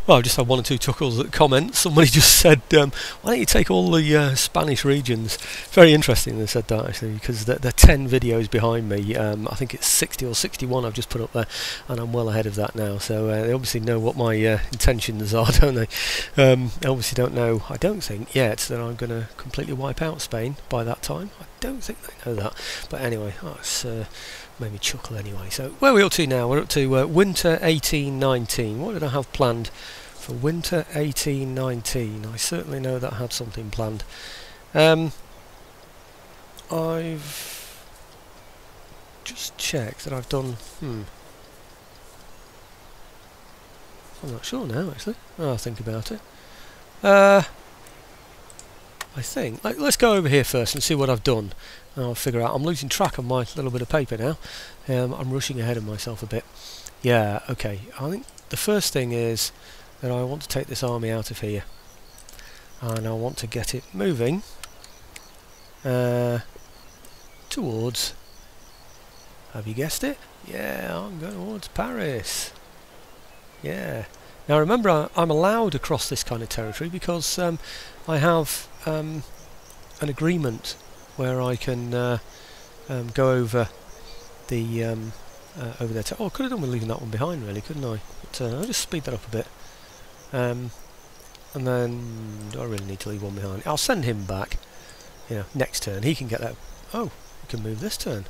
Well, I've just had one or two chuckles at comments. Somebody just said, why don't you take all the Spanish regions? Very interesting they said that, actually, because they're 10 videos behind me. I think it's 60 or 61 I've just put up there, and I'm well ahead of that now. So they obviously know what my intentions are, don't they? They obviously don't know, I don't think, yet, that I'm going to completely wipe out Spain by that time. I don't think they know that. But anyway, that's made me chuckle anyway. So where are we up to now? We're up to winter 1819. What did I have planned for winter 1819? I certainly know that I had something planned. I've just checked that I've done. I'm not sure now, actually. I'll think about it. I think let's go over here first and see what I've done. I'll figure out. I'm losing track of my little bit of paper now. I'm rushing ahead of myself a bit. Yeah, okay. I think the first thing is that I want to take this army out of here, and I want to get it moving towards. Have you guessed it? Yeah, I'm going towards Paris. Yeah. Now remember, I'm allowed across this kind of territory because I have an agreement where I can go over the over there. Oh, I could have done with leaving that one behind, really, couldn't I? But I'll just speed that up a bit. And then, do I really need to leave one behind? I'll send him back. You know, next turn he can get that. Oh, he can move this turn.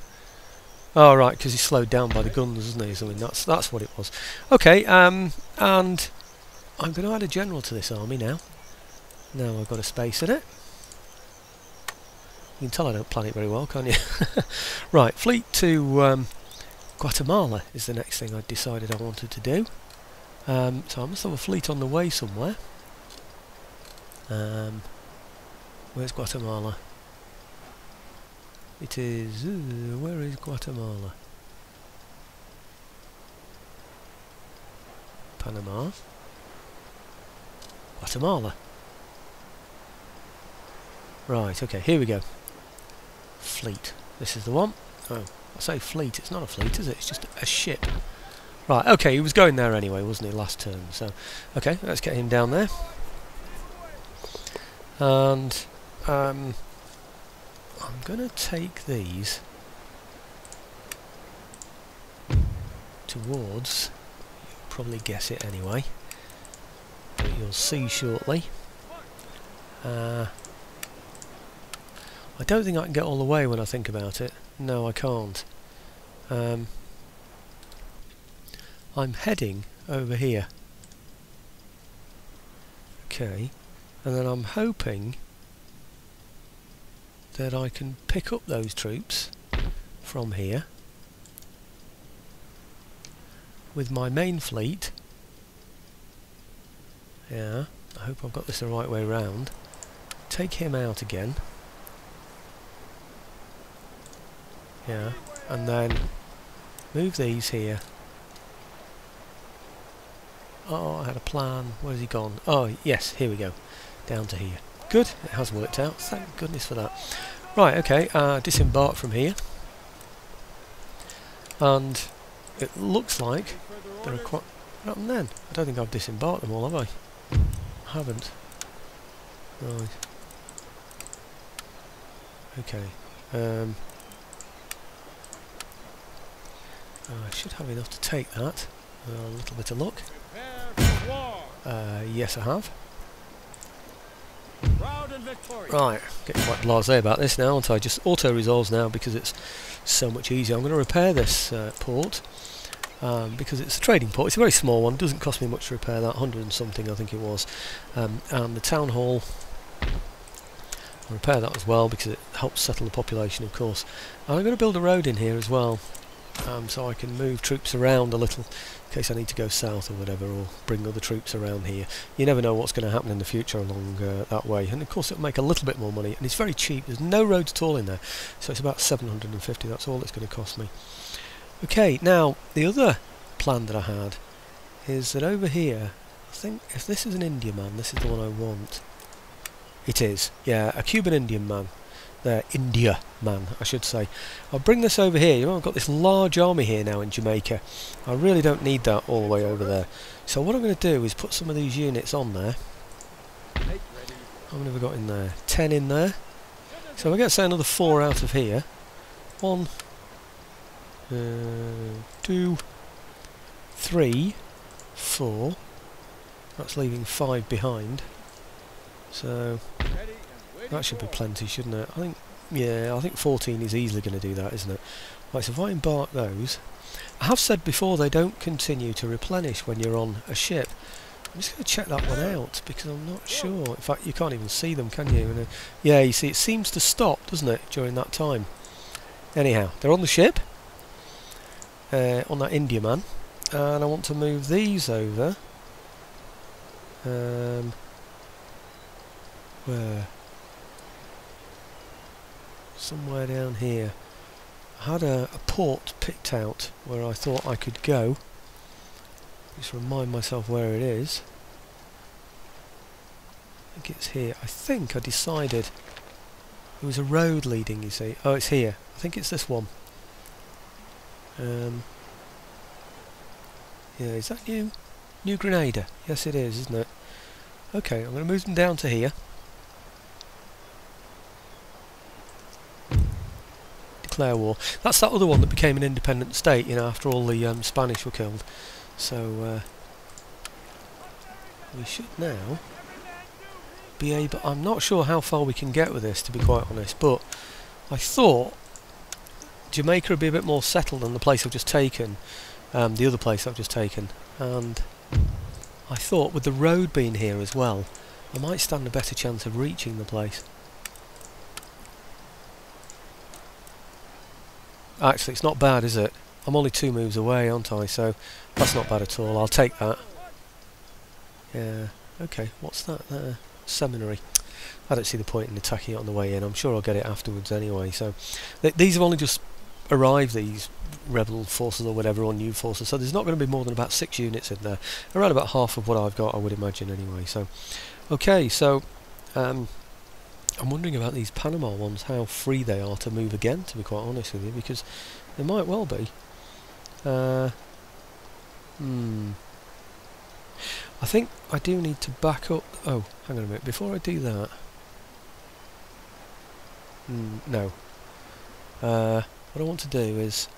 Oh, right, because he's slowed down by the guns, isn't he? So I mean, that's what it was. Okay, and I'm going to add a general to this army now. Now I've got a space in it. You can tell I don't plan it very well, can't you? Right, fleet to Guatemala is the next thing I decided I wanted to do. So I must have a fleet on the way somewhere. Where's Guatemala? It is... where is Guatemala? Panama. Guatemala. Right, okay, here we go. Fleet. This is the one. Oh, I say fleet, it's not a fleet, is it? It's just a ship. Right, okay, he was going there anyway, wasn't he, last turn? So, okay, let's get him down there. And I'm going to take these towards, you'll probably guess it anyway, but you'll see shortly. I don't think I can get all the way when I think about it. No, I can't. I'm heading over here. Okay, and then I'm hoping that I can pick up those troops from here with my main fleet. Yeah, I hope I've got this the right way round. Take him out again. Yeah, and then move these here. Oh, I had a plan. Where's he gone? Oh, yes, here we go. Down to here. Good, it has worked out. Thank goodness for that. Right, okay, disembark from here. And it looks like there are quite... What happened then? I don't think I've disembarked them all, have I? I haven't. Right. Okay. I should have enough to take that. A little bit of luck. Yes, I have. Right, getting quite blasé about this now, aren't I? Just auto-resolves now because it's so much easier. I'm going to repair this port because it's a trading port. It's a very small one. It doesn't cost me much to repair that, 100 and something I think it was. And the town hall, I'll repair that as well because it helps settle the population, of course. And I'm going to build a road in here as well. So I can move troops around a little in case I need to go south or whatever, or bring other troops around here. You never know what's going to happen in the future along that way, and of course it'll make a little bit more money, and it's very cheap. There's no roads at all in there, so it's about 750, that's all it's going to cost me. Okay, now the other plan that I had is that over here, I think if this is an Indian man, this is the one I want. It is, yeah, a Cuban Indian man. There, India man, I should say. I'll bring this over here. You know, I've got this large army here now in Jamaica. I really don't need that all the way over there. So what I'm going to do is put some of these units on there. How many have we got in there? 10 in there. So we're going to say another 4 out of here. 1, 2, 3, 4. That's leaving 5 behind. So that should be plenty, shouldn't it? I think 14 is easily going to do that, isn't it? Right, so if I embark those, I have said before they don't continue to replenish when you're on a ship. I'm just going to check that one out because I'm not sure. In fact, you can't even see them, can you? And, yeah, you see, it seems to stop, doesn't it, during that time? Anyhow, they're on the ship, on that India man, and I want to move these over. Where? Somewhere down here. I had a port picked out where I thought I could go. Just remind myself where it is. I think it's here. I think I decided there was a road leading, you see. Oh, it's here. I think it's this one. Yeah, is that New Grenada? Yes, it is, isn't it? Okay, I'm going to move them down to here. Declare war. That's that other one that became an independent state, you know, after all the Spanish were killed. So we should now be able... I'm not sure how far we can get with this, to be quite honest, but I thought Jamaica would be a bit more settled than the place I've just taken, the other place I've just taken, and I thought with the road being here as well, I might stand a better chance of reaching the place. Actually, it's not bad, is it? I'm only 2 moves away, aren't I? So that's not bad at all. I'll take that. Yeah. Okay. What's that there? Seminary. I don't see the point in attacking it on the way in. I'm sure I'll get it afterwards anyway. So these have only just arrived, these rebel forces or whatever, or new forces. So there's not going to be more than about 6 units in there. Around about half of what I've got, I would imagine anyway. So, okay. So I'm wondering about these Panama ones, how free they are to move again, to be quite honest with you, because they might well be. I think I do need to back up... Oh, hang on a minute, before I do that... no. What I want to do is...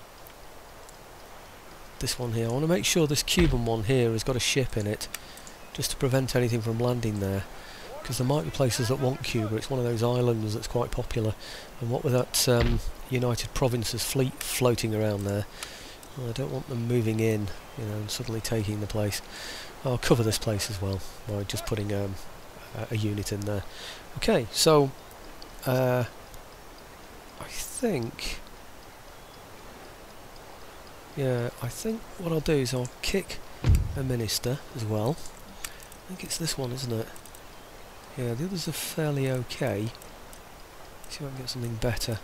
this one here. I want to make sure this Cuban one here has got a ship in it, just to prevent anything from landing there. Because there might be places that want Cuba. It's one of those islands that's quite popular, and what with that United Provinces fleet floating around there, I don't want them moving in, you know, and suddenly taking the place. I'll cover this place as well by just putting a unit in there. Okay, so I think, yeah, I think what I'll do is I'll kick a minister as well. I think it's this one, isn't it? Yeah, the others are fairly okay. See if I can get something better.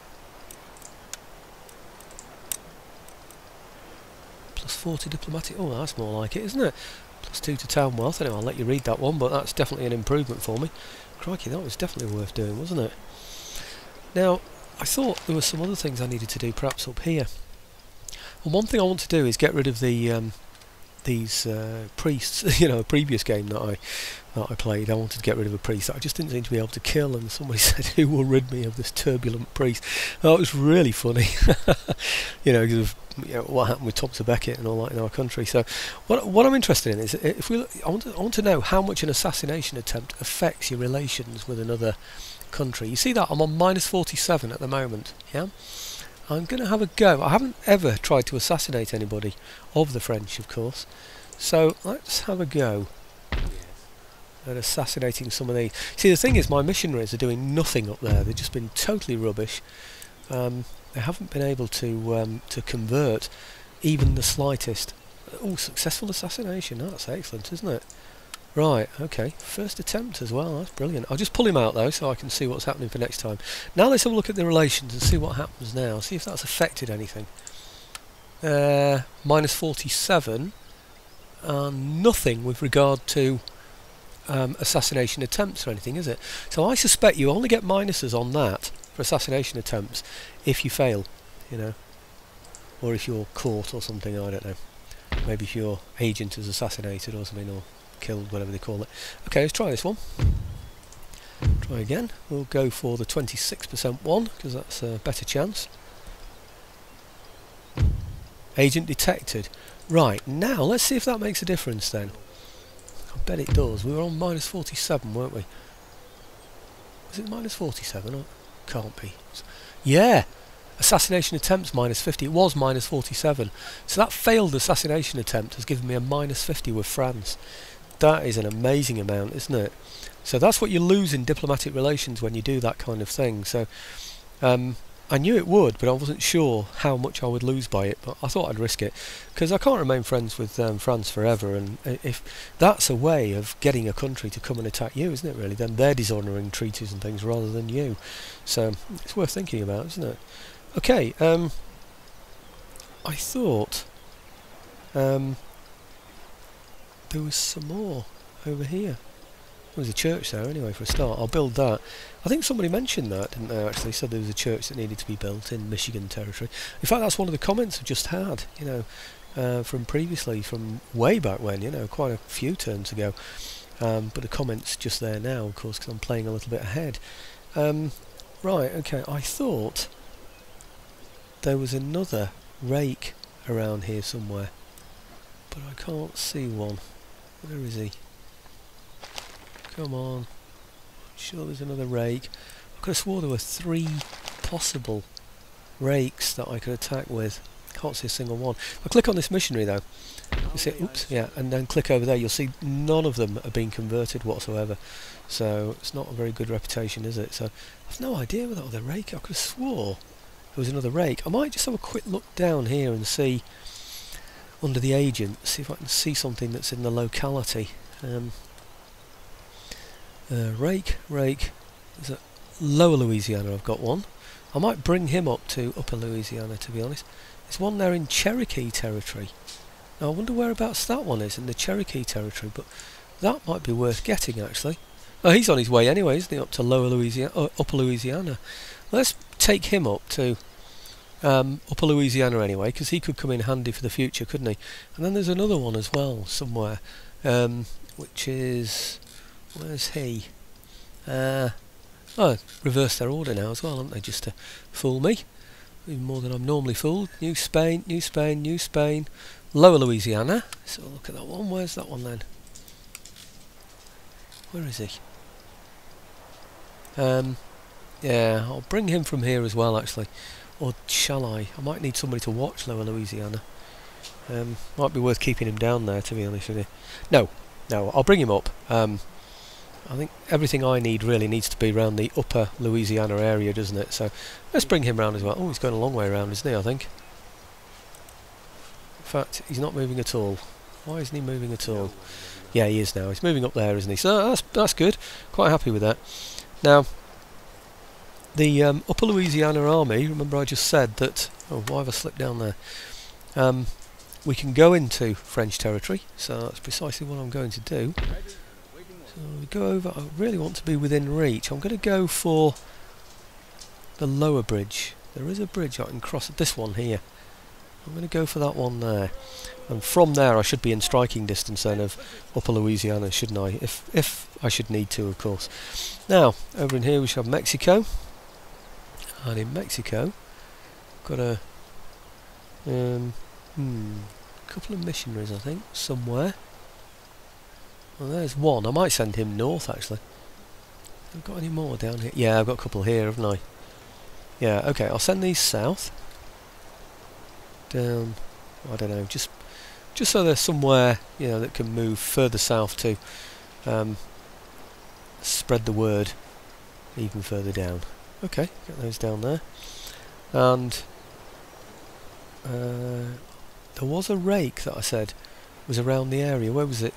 Plus 40 diplomatic. Oh, that's more like it, isn't it? Plus 2 to town wealth. Anyway, I'll let you read that one, but that's definitely an improvement for me. Crikey, that was definitely worth doing, wasn't it? Now, I thought there were some other things I needed to do, perhaps up here. And one thing I want to do is get rid of the these priests. You know, a previous game that I played, I wanted to get rid of a priest that I just didn't seem to be able to kill, and somebody said, "Who will rid me of this turbulent priest?" Oh, it was really funny. You know, because of what happened with Thomas Becket and all that in our country. So, what I'm interested in is, if I want to know how much an assassination attempt affects your relations with another country. You see that I'm on -47 at the moment. Yeah. I'm going to have a go. I haven't ever tried to assassinate anybody of the French, of course. So let's have a go at assassinating some of these. See, the thing is, my missionaries are doing nothing up there. They've just been totally rubbish. They haven't been able to convert even the slightest. Oh, successful assassination. Oh, that's excellent, isn't it? Right, okay. First attempt as well. That's brilliant. I'll just pull him out, though, so I can see what's happening for next time. Now let's have a look at the relations and see what happens now. See if that's affected anything. -47. Nothing with regard to assassination attempts or anything, is it? So I suspect you only get minuses on that for assassination attempts if you fail, you know, or if you're caught or something, I don't know. Maybe if your agent is assassinated or something, or killed, whatever they call it. Okay, let's try this one. Try again. We'll go for the 26% one, because that's a better chance. Agent detected. Right, now let's see if that makes a difference then. I bet it does. We were on minus 47, weren't we? Was it minus 47? Or can't be. Yeah! Assassination attempts minus 50. It was minus 47. So that failed assassination attempt has given me a minus 50 with France. That is an amazing amount, isn't it? So that's what you lose in diplomatic relations when you do that kind of thing. So I knew it would, but I wasn't sure how much I would lose by it. But I thought I'd risk it, because I can't remain friends with France forever. And if that's a way of getting a country to come and attack you, isn't it really? Then they're dishonouring treaties and things rather than you. So it's worth thinking about, isn't it? Okay, I thought there was some more over here. There was a church there anyway for a start. I'll build that. I think somebody mentioned that, didn't they, actually? Said there was a church that needed to be built in Michigan territory. In fact, that's one of the comments I've just had, you know, from previously, from way back when, you know, quite a few turns ago. But the comment's just there now, of course, because I'm playing a little bit ahead. Right, okay, I thought there was another rake around here somewhere, but I can't see one. Where is he? Come on. I'm sure there's another rake. I could have swore there were 3 possible rakes that I could attack with. Can't see a single one. If I click on this missionary though, you see, oops, yeah, and then click over there, you'll see none of them are being converted whatsoever. So it's not a very good reputation, is it? So I've no idea whether that was a rake. I could have swore there was another rake. I might just have a quick look down here and see under the agent, see if I can see something that's in the locality. Rake, is it Lower Louisiana? I've got one. I might bring him up to Upper Louisiana, to be honest. There's one there in Cherokee territory. Now I wonder whereabouts that one is in the Cherokee territory, but that might be worth getting actually. Oh, he's on his way anyway, isn't he, up to Lower Louisiana, Upper Louisiana. Let's take him up to Upper Louisiana anyway, because he could come in handy for the future, couldn't he? And then there's another one as well somewhere, which is, where's he? Oh, reversed their order now as well, haven't they, just to fool me, even more than I'm normally fooled. New Spain, New Spain, New Spain, Lower Louisiana. So look at that one. Where's that one then? Where is he? Yeah, I'll bring him from here as well actually. Or shall I? I might need somebody to watch Lower Louisiana. Might be worth keeping him down there, to be honest with you. No, I'll bring him up. I think everything I need really needs to be around the Upper Louisiana area, doesn't it? So let's bring him round as well. Oh, he's going a long way around, isn't he, I think? In fact, he's not moving at all. Why isn't he moving at all? Yeah, he is now. He's moving up there, isn't he? So that's good. Quite happy with that. Now, the Upper Louisiana Army, remember I just said that... Oh, why have I slipped down there? We can go into French territory, so that's precisely what I'm going to do. So we go over... I really want to be within reach. I'm going to go for the lower bridge. There is a bridge I can cross at this one here. I'm going to go for that one there. And from there I should be in striking distance then of Upper Louisiana, shouldn't I? If I should need to, of course. Now, over in here we should have Mexico. And in Mexico, got a couple of missionaries, I think, somewhere. Well, there's one. I might send him north, actually. Have I got any more down here? Yeah, I've got a couple here, haven't I? Yeah, okay, I'll send these south. Down, I don't know, just so there's somewhere, you know, that can move further south to spread the word even further down. Okay, get those down there. And there was a rake that I said was around the area. Where was it?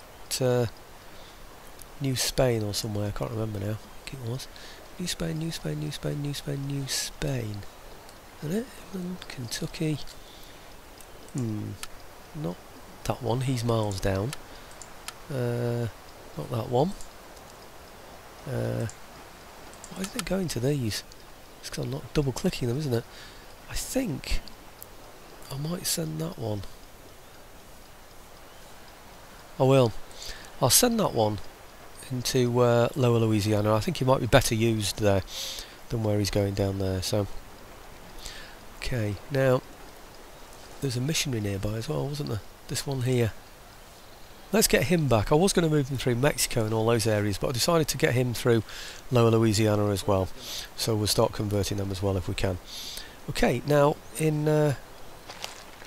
New Spain or somewhere, I can't remember now. I think it was. New Spain, New Spain, New Spain, New Spain, New Spain. Isn't it? England, Kentucky. Not that one, he's miles down. Not that one. Why is it going to these? It's because I'm not double clicking them, isn't it? I think I might send that one. I will. I'll send that one into Lower Louisiana. I think he might be better used there than where he's going down there. So, okay, now there's a missionary nearby as well, wasn't there? This one here. Let's get him back. I was going to move him through Mexico and all those areas, but I decided to get him through Lower Louisiana as well. So we'll start converting them as well if we can. Okay, now in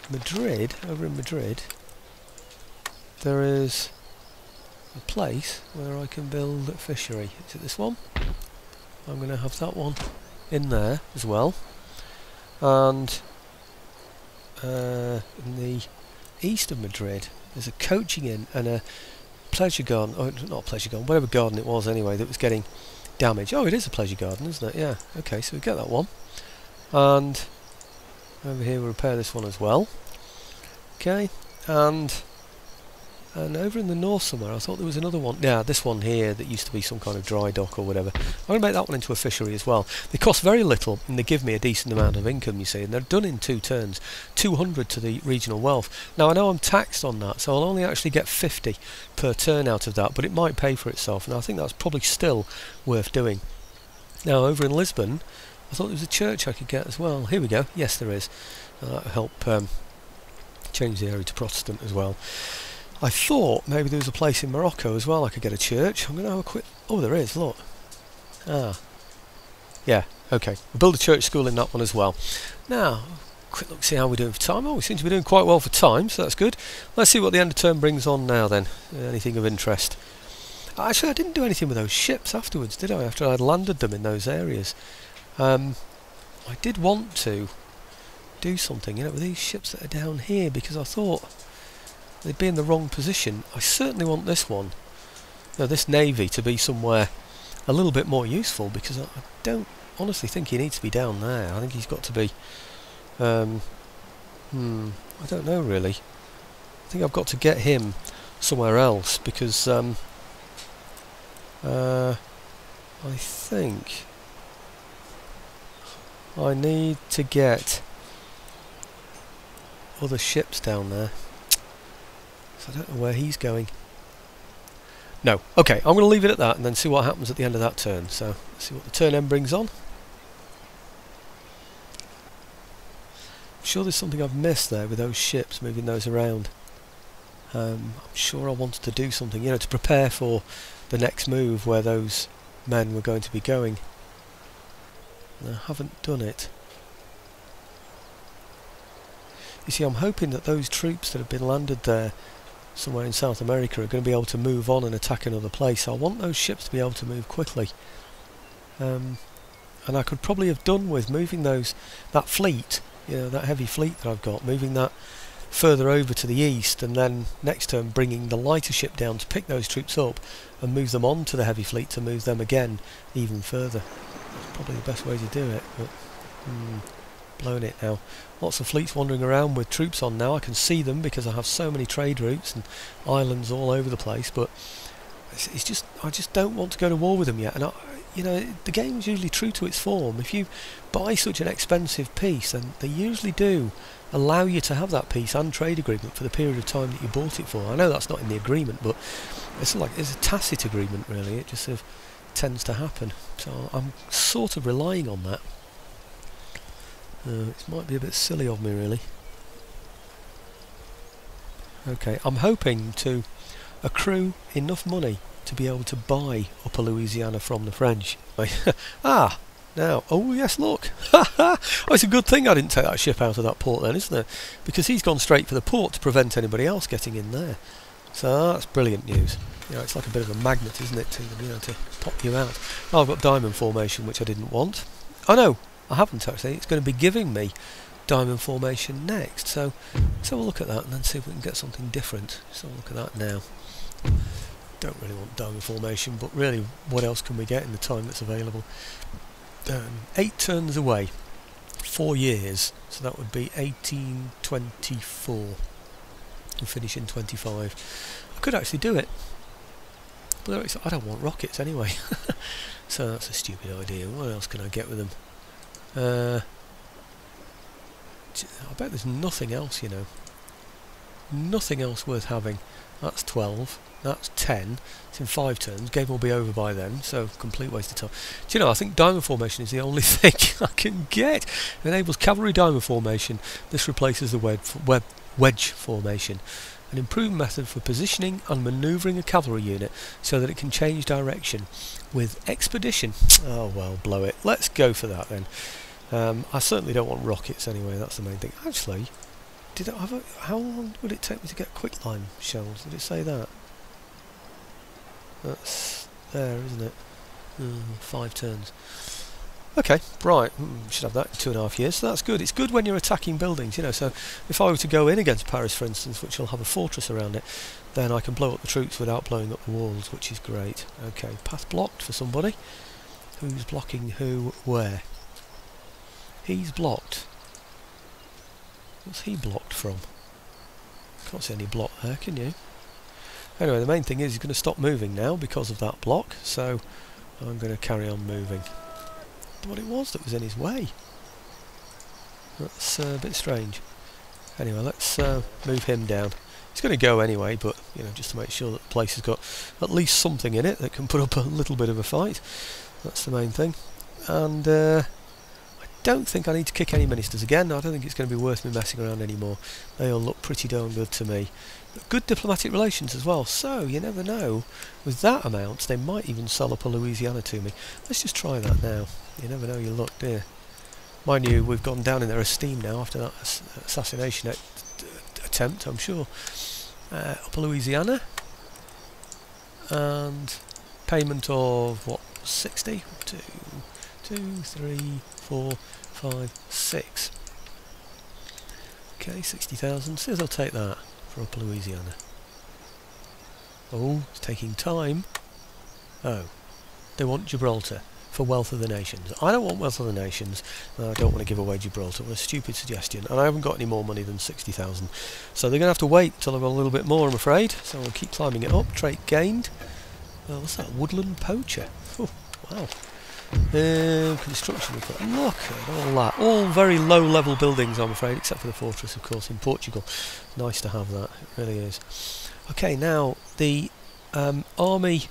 Madrid, over in Madrid, there is a place where I can build a fishery. Is it this one? I'm going to have that one in there as well. And in the east of Madrid, there's a coaching inn and a pleasure garden, oh, not a pleasure garden, whatever garden it was anyway, that was getting damaged. Oh, it is a pleasure garden, isn't it? Yeah, okay, so we get that one. And over here we'll repair this one as well. Okay, and over in the north somewhere, I thought there was another one. Yeah, this one here that used to be some kind of dry dock or whatever. I'm going to make that one into a fishery as well. They cost very little and they give me a decent amount of income, you see, and they're done in 2 turns. 200 to the regional wealth. Now I know I'm taxed on that, so I'll only actually get 50 per turn out of that, but it might pay for itself, and I think that's probably still worth doing. Now over in Lisbon, I thought there was a church I could get as well. Here we go. Yes, there is. That'll help change the area to Protestant as well. I thought maybe there was a place in Morocco as well I could get a church. I'm going to have a quick... Oh, there is, look. Ah. Yeah, okay. We'll build a church school in that one as well. Now, quick look, see how we're doing for time. Oh, we seem to be doing quite well for time, so that's good. Let's see what the end of term brings on now then. Anything of interest. Actually, I didn't do anything with those ships afterwards, did I? After I'd landed them in those areas. I did want to do something, you know, with these ships that are down here, because I thought they'd be in the wrong position. I certainly want this one, this navy, to be somewhere a little bit more useful, because I don't honestly think he needs to be down there. I think he's got to be I don't know really. I think I've got to get him somewhere else, because I think I need to get other ships down there. So I don't know where he's going. No. Okay, I'm going to leave it at that and then see what happens at the end of that turn. So, let's see what the turn end brings on. I'm sure there's something I've missed there with those ships, moving those around. I'm sure I wanted to do something, you know, to prepare for the next move where those men were going to be going. And I haven't done it. You see, I'm hoping that those troops that have been landed there somewhere in South America are going to be able to move on and attack another place. I want those ships to be able to move quickly. And I could probably have done with moving that fleet, you know, that heavy fleet that I've got, moving that further over to the east, and then next turn bringing the lighter ship down to pick those troops up and move them on to the heavy fleet to move them again even further. That's probably the best way to do it, but blown it now. Lots of fleets wandering around with troops on now. I can see them because I have so many trade routes and islands all over the place, but it's just, I just don't want to go to war with them yet. And you know, the game's usually true to its form. If you buy such an expensive piece, then they usually do allow you to have that piece and trade agreement for the period of time that you bought it for. I know that's not in the agreement, but it's a tacit agreement really. It just sort of tends to happen. So I'm sort of relying on that. It might be a bit silly of me really. Okay, I'm hoping to accrue enough money to be able to buy Upper Louisiana from the French. Ah, now, oh yes, look. Oh, it's a good thing I didn't take that ship out of that port then, isn't it? Because he's gone straight for the port to prevent anybody else getting in there. So that's brilliant news. You know, it's like a bit of a magnet, isn't it, to, you know, to pop you out. Oh, I've got diamond formation, which I didn't want. Oh no, I haven't actually. It's going to be giving me diamond formation next. So let's have a look at that and then see if we can get something different. So look at that now. Don't really want diamond formation, but really, what else can we get in the time that's available? 8 turns away, 4 years, so that would be 1824. We'll finish in 25. I could actually do it, but I don't want rockets anyway. So that's a stupid idea. What else can I get with them? I bet there's nothing else, you know. Nothing else worth having. That's 12. That's 10. It's in 5 turns. Game will be over by then, so complete waste of time. Do you know, I think diamond formation is the only thing I can get. It enables cavalry diamond formation. This replaces the wedge formation. An improved method for positioning and manoeuvring a cavalry unit so that it can change direction with expedition. Oh well, blow it. Let's go for that then. I certainly don't want rockets anyway, that's the main thing. Actually, did I have how long would it take me to get quicklime shells? Did it say that? That's there, isn't it? 5 turns. Okay, right, should have that in 2.5 years, so that's good. It's good when you're attacking buildings, you know, so if I were to go in against Paris, for instance, which will have a fortress around it, then I can blow up the troops without blowing up the walls, which is great. Okay, path blocked for somebody. Who's blocking who, where? He's blocked. What's he blocked from? Can't see any block there, can you? Anyway, the main thing is he's going to stop moving now because of that block, so I'm going to carry on moving. What it was that was in his way. That's a bit strange. Anyway, let's move him down. He's going to go anyway, but you know, just to make sure that the place has got at least something in it that can put up a little bit of a fight. That's the main thing. And I don't think I need to kick any ministers again. I don't think it's going to be worth me messing around anymore. They all look pretty darn good to me. Good diplomatic relations as well, so you never know. With that amount, they might even sell up a Louisiana to me. Let's just try that now. You never know your luck, dear. Mind you, we've gone down in their esteem now after that assassination attempt, I'm sure. Upper Louisiana. And payment of, what, 60? 2, 3, 4, 5, 6. Okay, 60,000. Says I'll take that for Upper Louisiana. Oh, it's taking time. Oh, they want Gibraltar for Wealth of the Nations. I don't want Wealth of the Nations, and I don't want to give away Gibraltar. What a stupid suggestion, and I haven't got any more money than 60,000. So they're going to have to wait until I've got a little bit more, I'm afraid. So I'll keep climbing it up. Trait gained. What's that? Woodland Poacher. Oh, wow. Construction report. Look at all that. All very low level buildings, I'm afraid, except for the fortress, of course, in Portugal. Nice to have that, it really is. Okay, now the army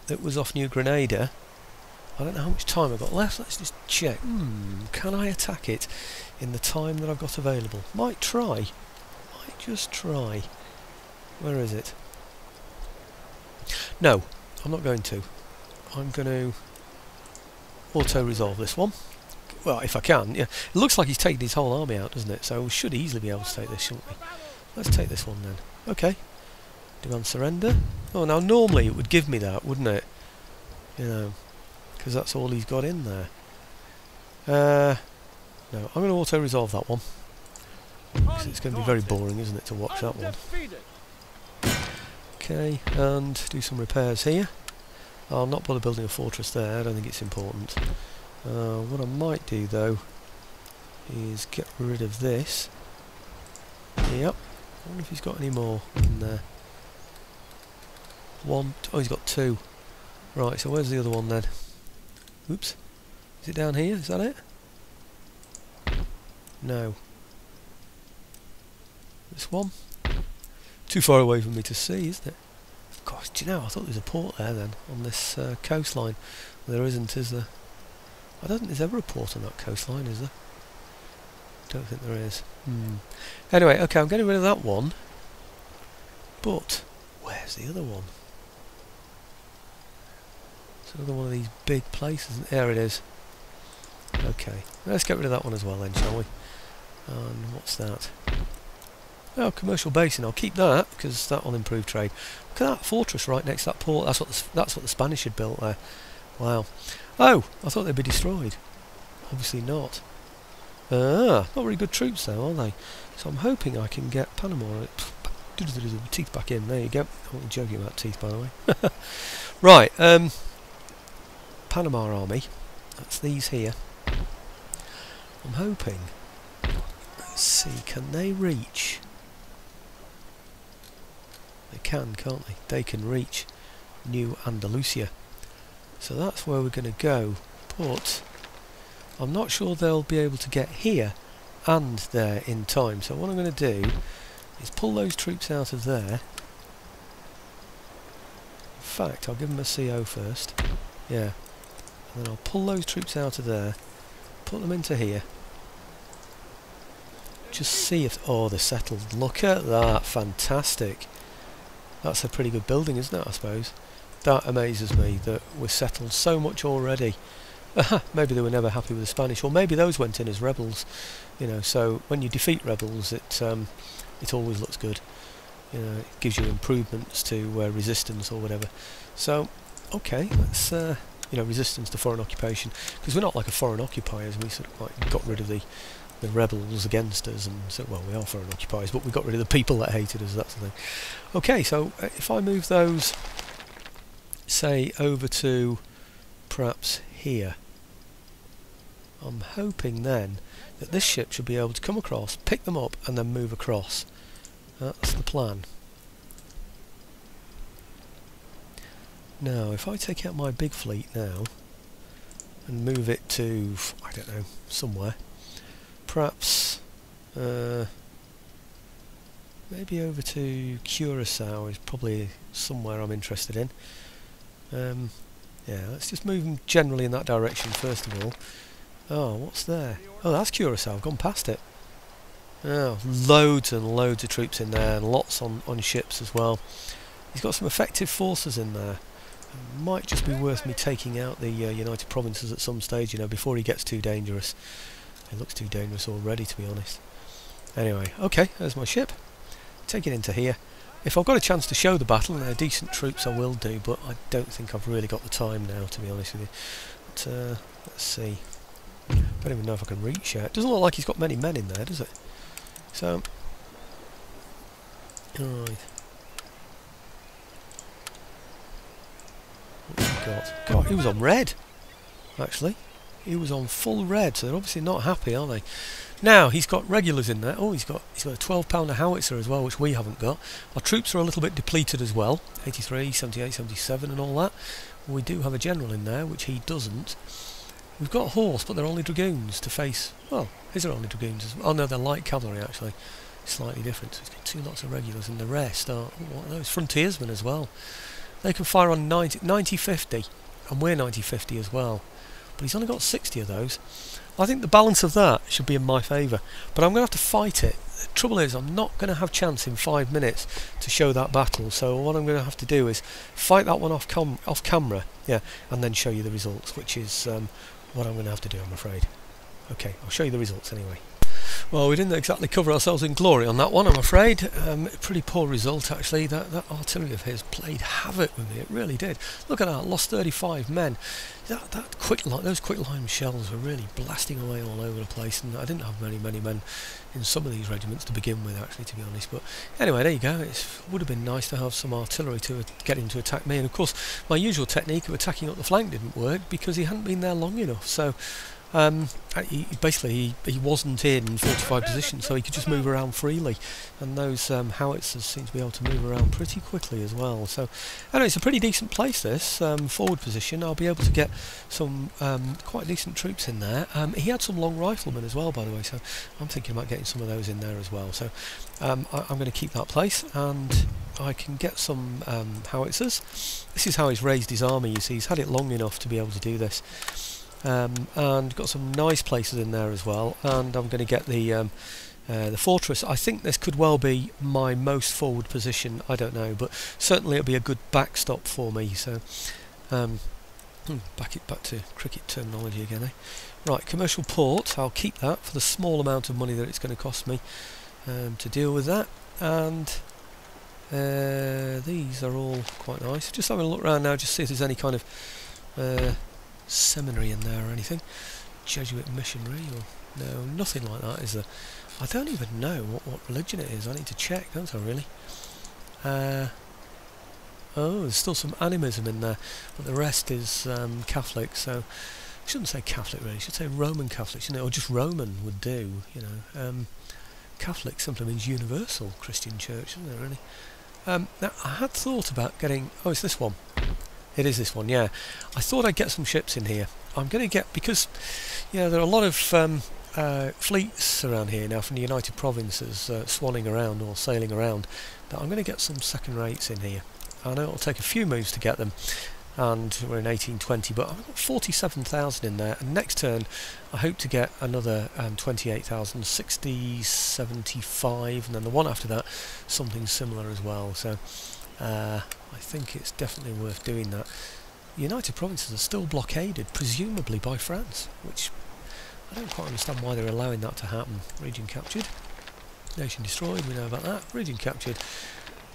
that was off New Grenada, I don't know how much time I've got left. Let's just check. Can I attack it in the time that I've got available? Might try. Might just try. Where is it? No, I'm not going to. I'm going to auto-resolve this one. Well, if I can. Yeah, it looks like he's taken his whole army out, doesn't it? So we should easily be able to take this, shouldn't we? Let's take this one then. Okay. Demand surrender. Oh, now normally it would give me that, wouldn't it? You know, because that's all he's got in there. No, I'm going to auto-resolve that one. Because it's going to be very boring, isn't it, to watch that one. Okay, and do some repairs here. I'll not bother building a fortress there, I don't think it's important. What I might do though is get rid of this. Yep. I wonder if he's got any more in there. One. Oh, he's got 2. Right, so where's the other one then? Oops. Is it down here? Is that it? No. This one? Too far away for me to see, isn't it? Gosh, do you know, I thought there was a port there then, on this coastline. There isn't, is there? I don't think there's ever a port on that coastline, is there? Don't think there is. Anyway, okay, I'm getting rid of that one. But, where's the other one? It's another one of these big places. There it is. Okay, let's get rid of that one as well then, shall we? And what's that? Oh, commercial basin. I'll keep that because that will improve trade. Look at that fortress right next to that port. That's what the Spanish had built there. Wow. Oh, I thought they'd be destroyed. Obviously not. Not very good troops though, are they? So I'm hoping I can get Panama. Teeth back in. There you go. I'm joking about teeth, by the way. Right. Panama army. That's these here. I'm hoping. Let's see. Can they reach? They can, can't they? They can reach New Andalusia. So that's where we're going to go. But I'm not sure they'll be able to get here and there in time. So what I'm going to do is pull those troops out of there. In fact, I'll give them a CO first. Yeah. And then I'll pull those troops out of there, put them into here. Just see if... oh, they're settled. Look at that. Fantastic. That's a pretty good building, isn't it, I suppose? That amazes me, that we're settled so much already. Maybe they were never happy with the Spanish, or maybe those went in as rebels. You know, so when you defeat rebels, it always looks good. You know, it gives you improvements to resistance or whatever. So, okay, let's... you know, resistance to foreign occupation, because we're not like a foreign occupiers. We sort of like got rid of the rebels against us, and so, well, we are foreign occupiers, but we got rid of the people that hated us. That's the thing. Okay, so if I move those, say, over to perhaps here, I'm hoping then that this ship should be able to come across, pick them up, and then move across. That's the plan. Now, if I take out my big fleet now and move it to, I don't know, somewhere, perhaps maybe over to Curacao is probably somewhere I'm interested in. Yeah, let's just move them generally in that direction first of all. Oh, what's there? Oh, that's Curacao. I've gone past it. Oh, loads and loads of troops in there, and lots on ships as well. He's got some effective forces in there. It might just be worth me taking out the United Provinces at some stage, you know, before he gets too dangerous. It looks too dangerous already, to be honest. Anyway, okay, there's my ship. Take it into here. If I've got a chance to show the battle and they're decent troops, I will do, but I don't think I've really got the time now, to be honest with you. But, let's see. I don't even know if I can reach yet. It doesn't look like he's got many men in there, does it? So, alright. What's he got? God, he was on red, actually. He was on full red, so they're obviously not happy, are they? Now, he's got regulars in there. Oh, he's got a 12-pounder howitzer as well, which we haven't got. Our troops are a little bit depleted as well. 83, 78, 77 and all that. We do have a general in there, which he doesn't. We've got horse, but they're only dragoons to face... well, his are only dragoons. Oh no, they're light cavalry, actually. Slightly different. So he's got 2 lots of regulars, and the rest are... what are those? Frontiersmen as well. They can fire on 90-50, and we're 90-50 as well. But he's only got 60 of those. I think the balance of that should be in my favour, but I'm going to have to fight it. The trouble is, I'm not going to have chance in 5 minutes to show that battle, so what I'm going to have to do is fight that one off camera, yeah, and then show you the results, which is what I'm going to have to do, I'm afraid. Okay, I'll show you the results anyway. Well, we didn't exactly cover ourselves in glory on that one, I'm afraid. Pretty poor result, actually. That artillery of his played havoc with me. It really did. Look at that, lost 35 men. Those quick-line shells were really blasting away all over the place, and I didn't have many men in some of these regiments to begin with, actually, to be honest. But anyway, there you go. It would have been nice to have some artillery to get him to attack me. And of course, my usual technique of attacking up the flank didn't work because he hadn't been there long enough. So basically he wasn't in fortified position, so he could just move around freely, and those howitzers seem to be able to move around pretty quickly as well. So anyway, it's a pretty decent place, this forward position. I'll be able to get some quite decent troops in there. He had some long riflemen as well, by the way, so I'm thinking about getting some of those in there as well. So I'm going to keep that place, and I can get some howitzers. This is how he's raised his army, you see. He's had it long enough to be able to do this. And got some nice places in there as well, and I'm going to get the fortress. I think this could well be my most forward position, I don't know, but certainly it'll be a good backstop for me. So back to cricket terminology again, eh? Right, commercial port, I'll keep that for the small amount of money that it's going to cost me to deal with that. And these are all quite nice. Just having a look around now, just see if there's any kind of seminary in there or anything. Jesuit missionary, or no, nothing like that, is there? I don't even know what religion it is. I need to check, don't I, really? Oh, there's still some animism in there, but the rest is Catholic, so I shouldn't say Catholic really, I should say Roman Catholic, shouldn't it? Or just Roman would do, you know. Catholic simply means universal Christian church, doesn't it, really? Now, I had thought about getting... oh, it's this one. It is this one, yeah. I thought I'd get some ships in here. I'm going to get, because there are a lot of fleets around here now from the United Provinces swanning around or sailing around, that I'm going to get some second rates in here. I know it'll take a few moves to get them, and we're in 1820, but I've got 47,000 in there, and next turn I hope to get another 28,000, 60, 75, and then the one after that something similar as well. So I think it's definitely worth doing that. The United Provinces are still blockaded, presumably by France, which I don't quite understand why they're allowing that to happen. Region captured, nation destroyed, we know about that. Region captured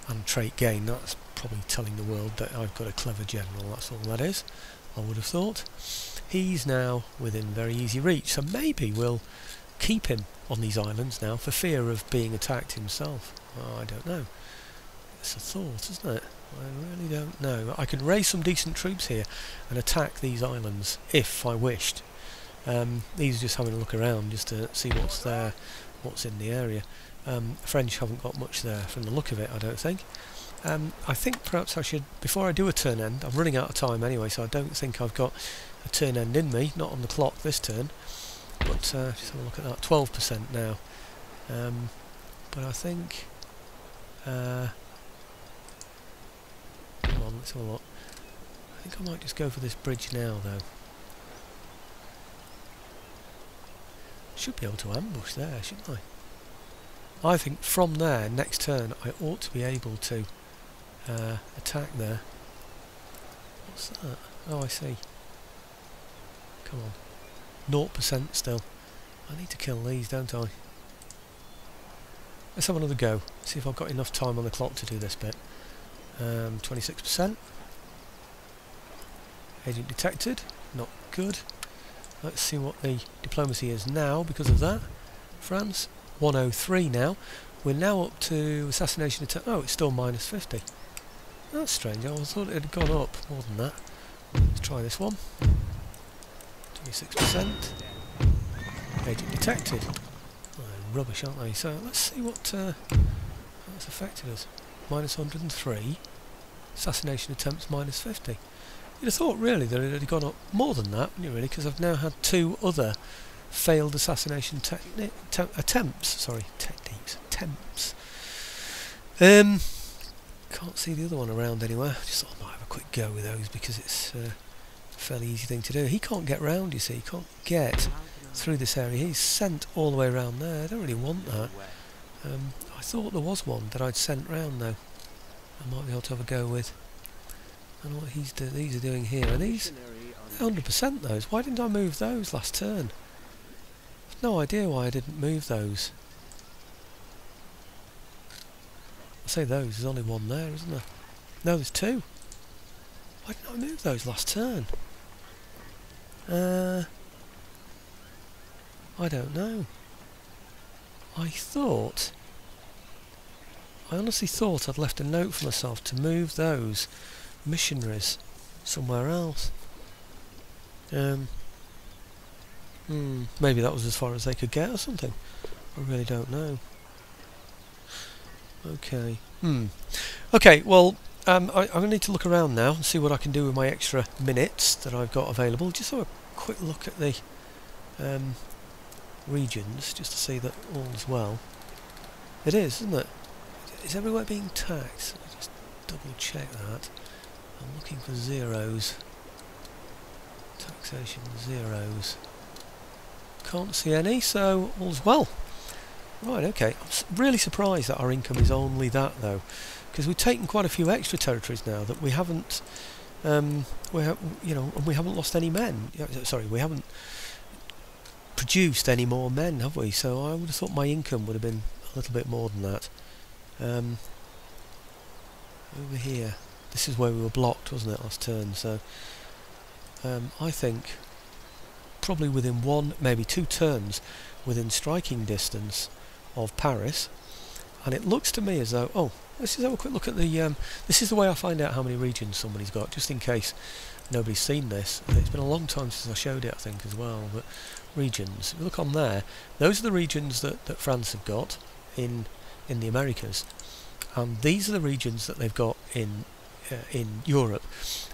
and trait gain, that's probably telling the world that I've got a clever general, that's all that is, I would have thought. He's now within very easy reach, so maybe we'll keep him on these islands now for fear of being attacked himself. Oh, I don't know. It's a thought, isn't it? I really don't know. I could raise some decent troops here and attack these islands if I wished. These are just having a look around just to see what's there, what's in the area. French haven't got much there from the look of it, I don't think. I think perhaps I should, before I do a turn end, I'm running out of time anyway, so I don't think I've got a turn end in me, not on the clock this turn, but just have a look at that, 12% now. But I think, come on, let's have a look. I think I might just go for this bridge now though. Should be able to ambush there, shouldn't I? I think from there, next turn, I ought to be able to attack there. What's that? Oh, I see. Come on. 0% still. I need to kill these, don't I? Let's have another go. See if I've got enough time on the clock to do this bit. 26%. Agent detected. Not good. Let's see what the diplomacy is now because of that. France. 103 now. We're now up to assassination attempt. Oh, it's still minus 50. That's strange. I thought it had gone up more than that. Let's try this one. 26%. Agent detected. Oh, they're rubbish, aren't they? So let's see what that's affected us. Minus 103. Assassination attempts minus 50. You'd have thought really that it had gone up more than that, wouldn't you really? Because I've now had two other failed assassination attempts. Can't see the other one around anywhere. Just thought I might have a quick go with those because it's a fairly easy thing to do. He can't get round, you see. He can't get through this area. He's sent all the way around there. I don't really want that. I thought there was one that I'd sent round though. I might be able to have a go with. And what these are doing here. Are these 100% those? Why didn't I move those last turn? No idea why I didn't move those. I say those, there's only one there, isn't there? No, there's two. Why didn't I move those last turn? I don't know. I honestly thought I'd left a note for myself to move those missionaries somewhere else. Maybe that was as far as they could get or something. I really don't know. Okay. Okay, well, I'm going to need to look around now and see what I can do with my extra minutes that I've got available. Just have a quick look at the regions, just to see that all's well. It is, isn't it? Is everywhere being taxed? Let me just double check that. I'm looking for zeros. Taxation zeros. Can't see any, so all's well. Right, okay. I'm really surprised that our income is only that though, because we've taken quite a few extra territories now that we haven't, and we haven't lost any men. Sorry, we haven't produced any more men, have we? So I would have thought my income would have been a little bit more than that. Over here, this is where we were blocked, wasn't it, last turn? So I think probably within one, maybe two turns, within striking distance of Paris, and it looks to me as though, oh, let's just have a quick look at the, this is the way I find out how many regions somebody's got, just in case nobody's seen this. It's been a long time since I showed it, I think, as well, but regions, if you look on there, those are the regions that France have got in the Americas, and these are the regions that they've got in in Europe.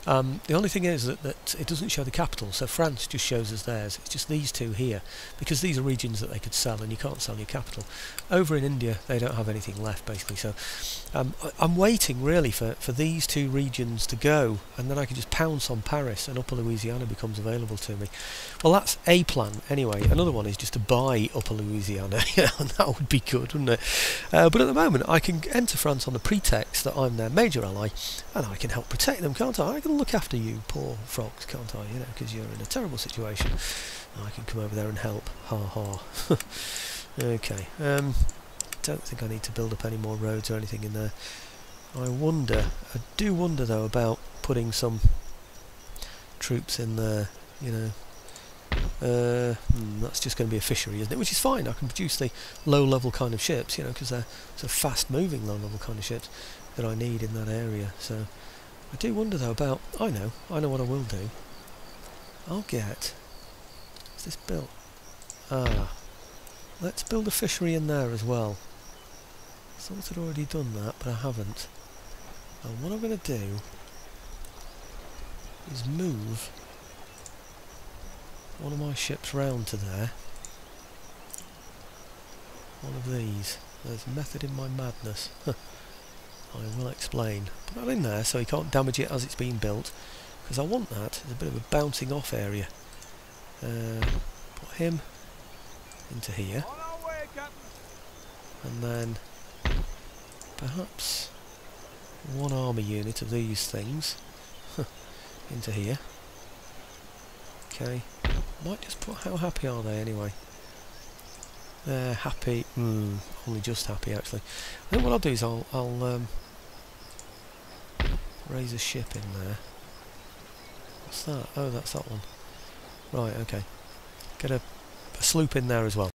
The only thing is that it doesn't show the capital, so France just shows us theirs. It's just these two here, because these are regions that they could sell, and you can't sell your capital. Over in India, they don't have anything left, basically, so I'm waiting, really, for these two regions to go, and then I can just pounce on Paris, and Upper Louisiana becomes available to me. Well, that's a plan, anyway. Another one is just to buy Upper Louisiana, and that would be good, wouldn't it? But at the moment, I can enter France on the pretext that I'm their major ally, and I can help protect them, can't I? I can look after you poor frogs, can't I? You know, because you're in a terrible situation. I can come over there and help. Ha ha. Okay. Don't think I need to build up any more roads or anything in there. I do wonder though about putting some troops in there, you know. That's just going to be a fishery, isn't it? Which is fine. I can produce the low-level kind of ships, you know, because they're so fast-moving low-level kind of ships that I need in that area. So I do wonder though about. I know what I will do. I'll get. Is this built? Let's build a fishery in there as well. I thought I'd already done that, but I haven't. And what I'm going to do is move one of my ships round to there. One of these. There's method in my madness. I will explain. Put that in there so he can't damage it as it's being built, because I want that as a bit of a bouncing off area. Put him into here, and then perhaps one army unit of these things into here. Okay, might just put, how happy are they anyway? They're happy, only just happy actually. I think what I'll do is I'll raise a ship in there. What's that? Oh, that's that one. Right, okay. Get a sloop in there as well.